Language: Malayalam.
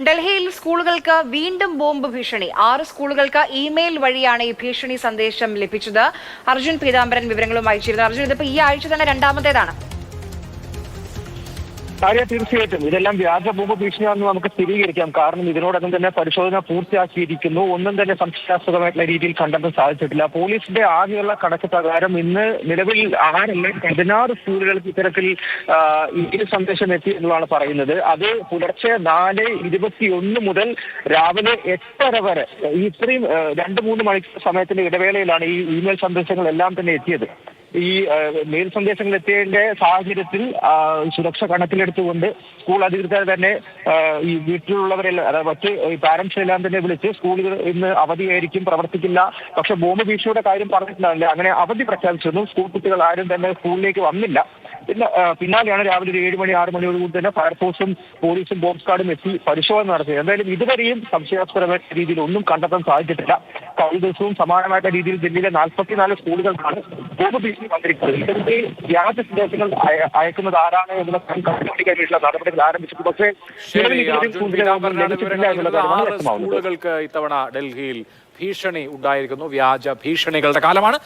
ഡൽഹിയിൽ സ്കൂളുകൾക്ക് വീണ്ടും ബോംബ് ഭീഷണി. 6 സ്കൂളുകൾക്ക് ഇമെയിൽ വഴിയാണ് ഈ ഭീഷണി സന്ദേശം ലഭിച്ചത്. അർജുൻ പീതാംബരൻ വിവരങ്ങളുമായി ചേരുന്നു. അർജുൻ, ഇതിപ്പോ ഈ ആഴ്ച തന്നെ രണ്ടാമത്തേതാണ്. തീർച്ചയായിട്ടും ഇതെല്ലാം വ്യാജ ബോംബ് ഭീഷണിയാണെന്ന് നമുക്ക് സ്ഥിരീകരിക്കാം. കാരണം ഇതിനോടകം തന്നെ പരിശോധന പൂർത്തിയാക്കിയിരിക്കുന്നു. ഒന്നും തന്നെ സംശയാസ്പദമായിട്ടുള്ള രീതിയിൽ കണ്ടെത്താൻ സാധിച്ചിട്ടില്ല. പോലീസിന്റെ ആകെയുള്ള കണക്ക് പ്രകാരം ഇന്ന് നിലവിൽ 16 സ്കൂളുകൾക്ക് ഇത്തരത്തിൽ ഈ സന്ദേശം എത്തി എന്നുള്ളതാണ് പറയുന്നത്. അത് പുലർച്ചെ 4:21 മുതൽ രാവിലെ 8:30 വരെ ഇത്രയും 2-3 മണിക്കൂർ സമയത്തിന്റെ ഇടവേളയിലാണ് ഈ ഇമെയിൽ സന്ദേശങ്ങളെല്ലാം തന്നെ എത്തിയത്. ഈ മെയിൽ സന്ദേശങ്ങൾ എത്തിയതിന്റെ സാഹചര്യത്തിൽ സുരക്ഷ കണക്കിലെടുത്തുകൊണ്ട് സ്കൂൾ അധികൃതർ തന്നെ ഈ വീട്ടിലുള്ളവരെല്ലാം, അതായത് മറ്റ് പാരന്റ്സിനെല്ലാം തന്നെ വിളിച്ച് സ്കൂളുകൾ ഇന്ന് അവധിയായിരിക്കും, പ്രവർത്തിക്കില്ല. പക്ഷെ ബോംബ് ഭീഷണിയുടെ കാര്യം പറഞ്ഞിട്ടുണ്ടാവില്ല. അങ്ങനെ അവധി പ്രഖ്യാപിച്ചിരുന്നു. സ്കൂൾ കുട്ടികൾ ആരും തന്നെ സ്കൂളിലേക്ക് വന്നില്ല. പിന്നാലെയാണ് രാവിലെ ഒരു 7 മണി 6 മണിയോടുകൂടി തന്നെ ഫയർഫോഴ്സും പോലീസും ബോംബ് സ്ക്വാഡും എത്തി പരിശോധന നടത്തിയത്. എന്തായാലും ഇതുവരെയും സംശയാസ്പദമായ രീതിയിൽ ഒന്നും കണ്ടെത്താൻ സാധിച്ചിട്ടില്ല. കഴിഞ്ഞ ദിവസവും സമാനമായ രീതിയിൽ ഡൽഹിയിലെ 44 സ്കൂളുകൾക്കാണ് ബോംബ് ഭീഷണി വന്നിരിക്കുന്നത്. ഇത്തരത്തിൽ വ്യാജ സന്ദേശങ്ങൾ അയക്കുന്നത് ആരാണ് എന്നുള്ള കണ്ടുപിടിക്കാനുള്ള നടപടികൾ ആരംഭിച്ചിട്ടുണ്ട്. പക്ഷേ സ്കൂളുകൾക്ക് ഇത്തവണ ഡൽഹിയിൽ ഭീഷണി ഉണ്ടായിരിക്കുന്നു. വ്യാജ ഭീഷണികളുടെ കാലമാണ്.